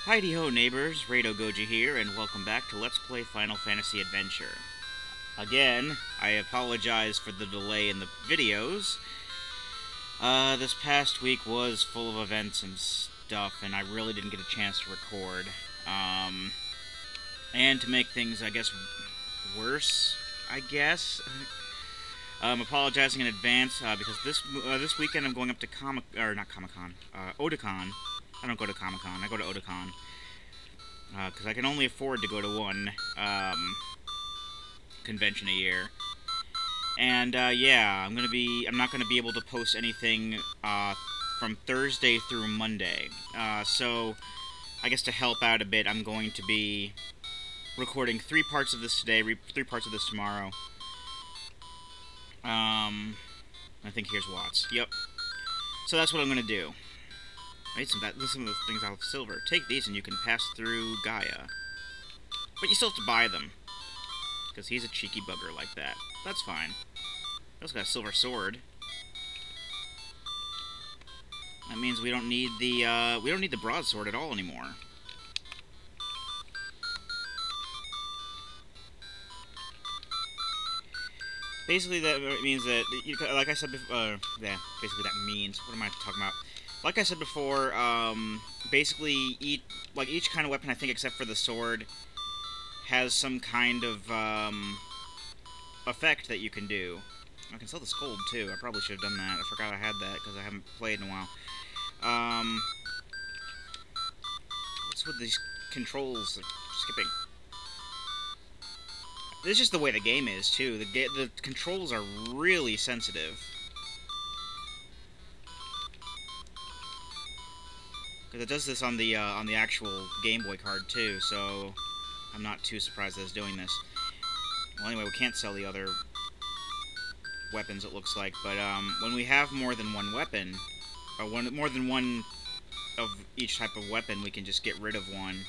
Heidi-ho neighbors, Rado Goji here, and welcome back to Let's Play Final Fantasy Adventure. Again, I apologize for the delay in the videos. This past week was full of events and stuff, and I really didn't get a chance to record. And to make things, I guess, worse, I'm apologizing in advance, because this weekend I'm going up to Otakon. I don't go to Comic-Con, I go to Otakon. Because I can only afford to go to one, convention a year. And, yeah, I'm not gonna be able to post anything, from Thursday through Monday. So, I guess to help out a bit, I'm going to be recording 3 parts of this today, 3 parts of this tomorrow. I think here's Watts. Yep. So that's what I'm gonna do. I need some of the things out of silver. Take these and you can pass through Gaia. But you still have to buy them. Because he's a cheeky bugger like that. That's fine. He also got a silver sword. That means we don't need the broadsword at all anymore. Basically, that means that, like I said before, yeah, basically that means, what am I talking about? Like I said before, basically, each kind of weapon, I think, except for the sword, has some kind of, effect that you can do. I can sell the Scold, too. I probably should have done that. I forgot I had that, because I haven't played in a while. What's with these controls skipping? This is just the way the game is, too. The controls are really sensitive. Because it does this on the actual Game Boy card, too, so I'm not too surprised that it's doing this. Well, anyway, we can't sell the other weapons, it looks like, but when we have more than one weapon, or more than one of each type of weapon, we can just get rid of one.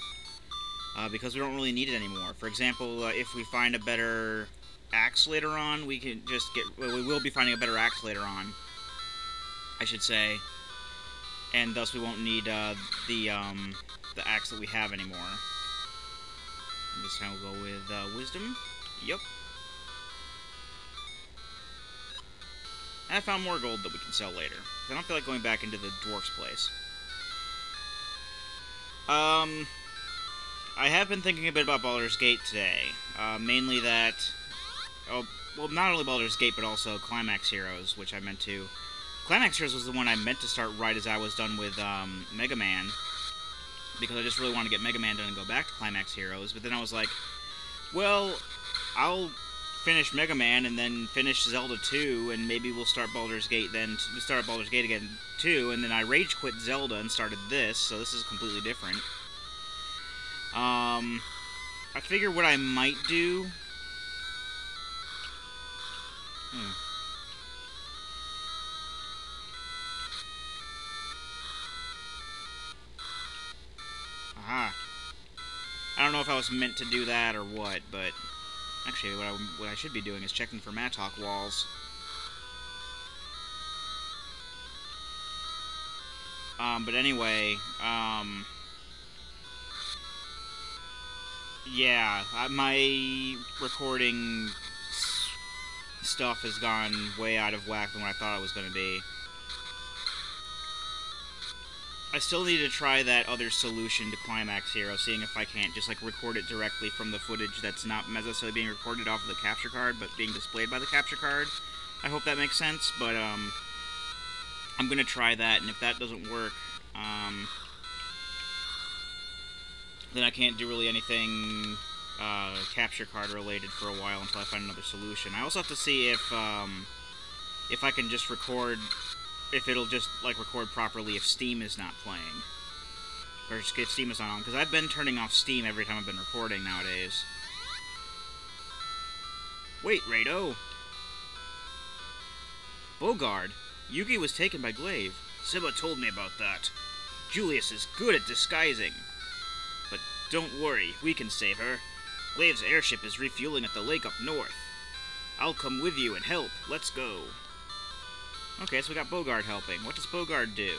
Because we don't really need it anymore. For example, if we find a better axe later on, we can just we will be finding a better axe later on, I should say. And thus we won't need the axe that we have anymore. And this time we'll go with wisdom. Yep. And I found more gold that we can sell later. I don't feel like going back into the dwarf's place. I have been thinking a bit about Baldurs Gate today. Mainly that... Oh, well, not only Baldurs Gate, but also Climax Heroes, which I meant to... Climax Heroes was the one I meant to start right as I was done with Mega Man, because I just really wanted to get Mega Man done and go back to Climax Heroes, but then I was like, well, I'll finish Mega Man and then finish Zelda 2, and maybe we'll start Baldur's Gate then, start Baldur's Gate again too, and then I rage quit Zelda and started this, so this is completely different. I figure what I might do... Aha. I don't know if I was meant to do that or what, but... Actually, what I should be doing is checking for Mattock walls. But anyway, yeah, my recording stuff has gone way out of whack than what I thought it was going to be. I still need to try that other solution to Climax Hero, seeing if I can't just, like, record it directly from the footage that's not necessarily being recorded off of the capture card, but being displayed by the capture card. I hope that makes sense, but, I'm gonna try that, and if that doesn't work, then I can't do really anything, capture card related for a while until I find another solution. I also have to see if I can just record... if it'll just, like, record properly if Steam is not playing. Or just if Steam is not on, because I've been turning off Steam every time I've been recording nowadays. Wait, Rado! Bogart! Yuki was taken by Glaive. Siba told me about that. Julius is good at disguising. But don't worry, we can save her. Glaive's airship is refueling at the lake up north. I'll come with you and help. Let's go. Okay, so we got Bogart helping. What does Bogart do?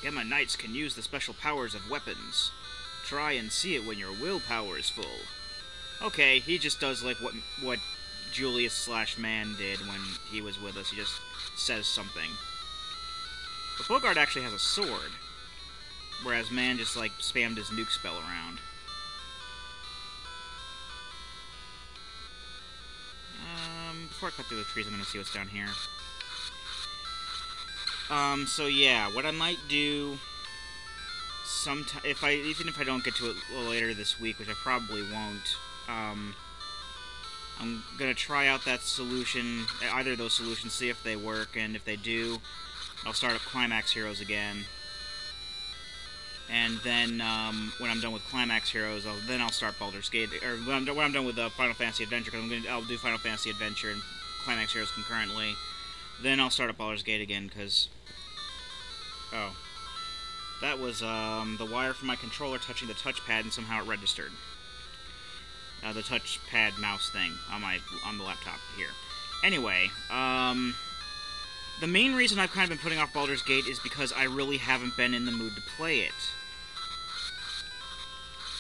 Gamma Knights can use the special powers of weapons. Try and see it when your willpower is full. Okay, he just does like what Julius/Man did when he was with us. He just says something. But Bogart actually has a sword, whereas Man just like spammed his nuke spell around. Before I cut through the trees, I'm gonna see what's down here. So yeah, what I might do sometime, even if I don't get to it a little later this week, which I probably won't, I'm gonna try out that solution, either of those solutions, see if they work, and if they do, I'll start up Climax Heroes again. And then, when I'm done with Climax Heroes, I'll start Baldur's Gate, or when I'm done with Final Fantasy Adventure, because I'll do Final Fantasy Adventure and Climax Heroes concurrently. Then I'll start up Baldur's Gate again, because... Oh. That was, the wire from my controller touching the touchpad, and somehow it registered. The touchpad mouse thing on the laptop here. Anyway, the main reason I've kind of been putting off Baldur's Gate is because I really haven't been in the mood to play it.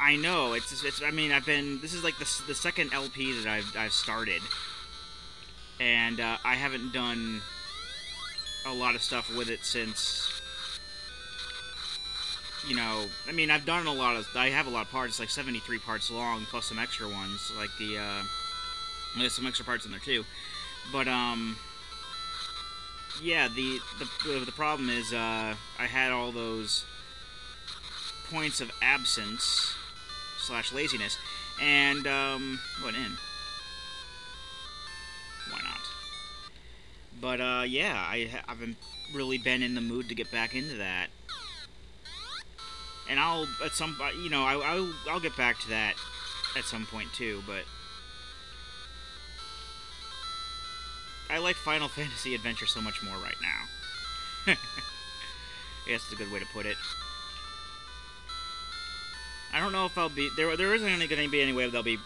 I know, I mean, this is like the second LP that I've started. And, I haven't done a lot of stuff with it since, you know, I mean, I have a lot of parts, it's like 73 parts long, plus some extra ones, like there's some extra parts in there too. But, yeah, the problem is, I had all those points of absence / laziness, and, went in. Why not? But, yeah, I haven't really been in the mood to get back into that. And I'll, at some, you know, I'll get back to that at some point too, but I like Final Fantasy Adventure so much more right now. I guess it's a good way to put it. I don't know if I'll be... There isn't going to be any way that I'll be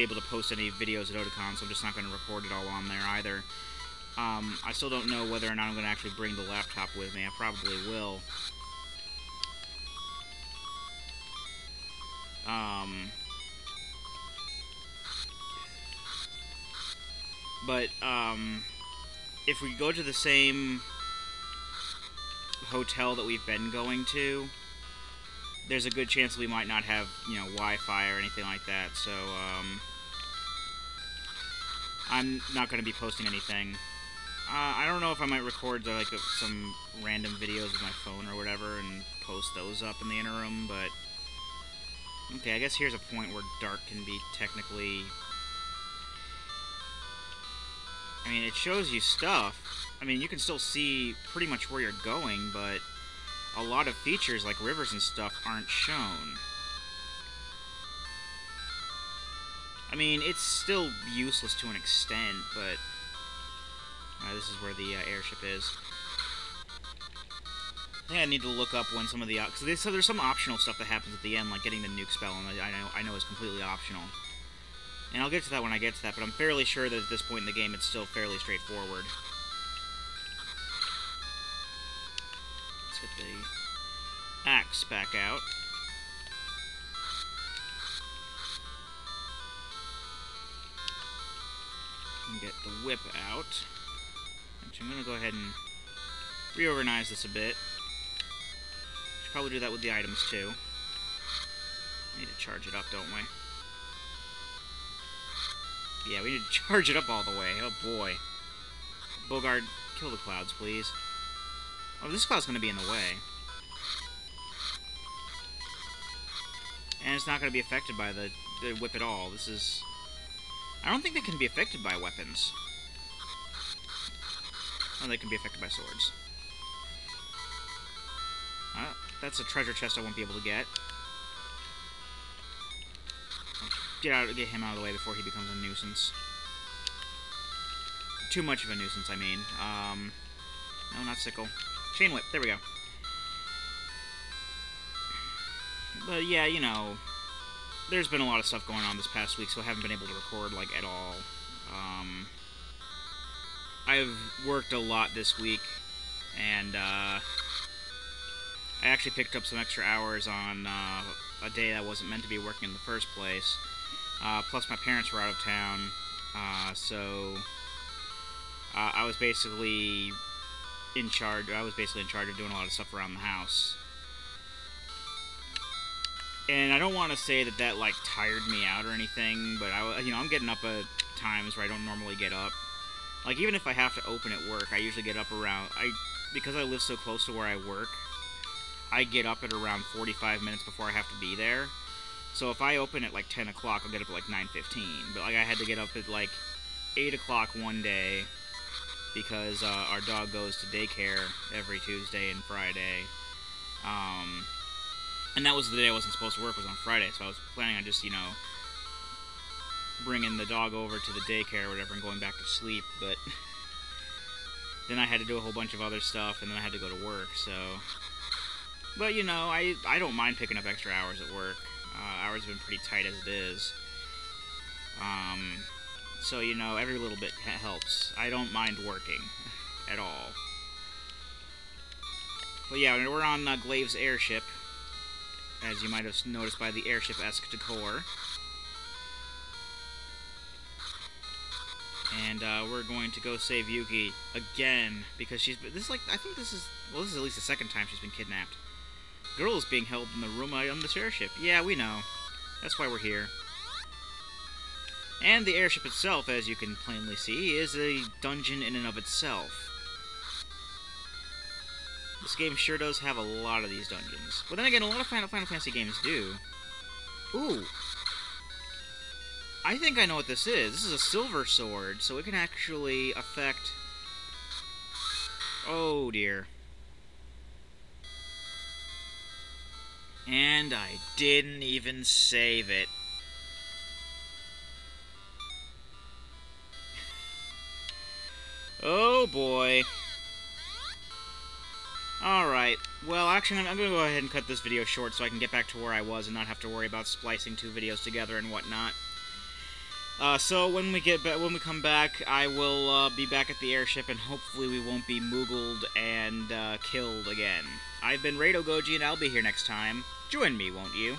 able to post any videos at Otakon, so I'm just not going to record it all on there either. I still don't know whether or not I'm going to actually bring the laptop with me. I probably will. But, if we go to the same hotel that we've been going to, there's a good chance that we might not have, you know, Wi-Fi or anything like that, so, I'm not going to be posting anything. I don't know if I might record, like, some random videos with my phone or whatever and post those up in the interim, but... Okay, I guess here's a point where dark can be technically... I mean, it shows you stuff. I mean, you can still see pretty much where you're going, but a lot of features, like rivers and stuff, aren't shown. I mean, it's still useless to an extent, but... this is where the airship is. I think I need to look up when some of the... So there's some optional stuff that happens at the end, like getting the nuke spell, and I know is completely optional. And I'll get to that when I get to that, but I'm fairly sure that at this point in the game it's still fairly straightforward. Let's get the axe back out. And get the whip out. Actually, I'm going to go ahead and reorganize this a bit. Should probably do that with the items too. Need to charge it up, don't we? Yeah, we need to charge it up all the way. Oh boy. Bogart, kill the clouds, please. Oh, this cloud's going to be in the way. And it's not going to be affected by the whip at all. This is... I don't think they can be affected by weapons. Oh, they can be affected by swords. That's a treasure chest I won't be able to get. Get him out of the way before he becomes a nuisance. Too much of a nuisance, I mean. No, not sickle. Chain whip, there we go. But yeah, you know, there's been a lot of stuff going on this past week, so I haven't been able to record, like, at all. I've worked a lot this week, and, I actually picked up some extra hours on a day that wasn't meant to be working in the first place. Plus, my parents were out of town, so I was basically in charge. I was basically in charge of doing a lot of stuff around the house. And I don't want to say that that like tired me out or anything, but I'm getting up at times where I don't normally get up. Like even if I have to open at work, I usually get up around because I live so close to where I work. I get up at around 45 minutes before I have to be there. So if I open at like 10 o'clock, I'll get up at like 9:15. But like I had to get up at like 8 o'clock one day because our dog goes to daycare every Tuesday and Friday. And that was the day I wasn't supposed to work, was on Friday. So I was planning on just, bringing the dog over to the daycare or whatever and going back to sleep. But then I had to do a whole bunch of other stuff, and then I had to go to work, so... But, I don't mind picking up extra hours at work. Hours have been pretty tight as it is. So, every little bit helps. I don't mind working at all. But yeah, we're on Glaive's Airship, as you might have noticed by the Airship-esque decor. And we're going to go save Yuki again, because I think this is at least the second time she's been kidnapped. Girl is being held in the room on this airship. Yeah, we know. That's why we're here. And the airship itself, as you can plainly see, is a dungeon in and of itself. This game sure does have a lot of these dungeons. But then again, a lot of Final Fantasy games do. Ooh. I think I know what this is. This is a silver sword, so it can actually affect... Oh, dear. And I didn't even save it. Oh, boy. Alright. Well, actually, I'm going to go ahead and cut this video short so I can get back to where I was and not have to worry about splicing two videos together and whatnot. So when we come back, I will be back at the airship, and hopefully we won't be moogled and killed again. I've been Rado Goji, and I'll be here next time. Join me, won't you?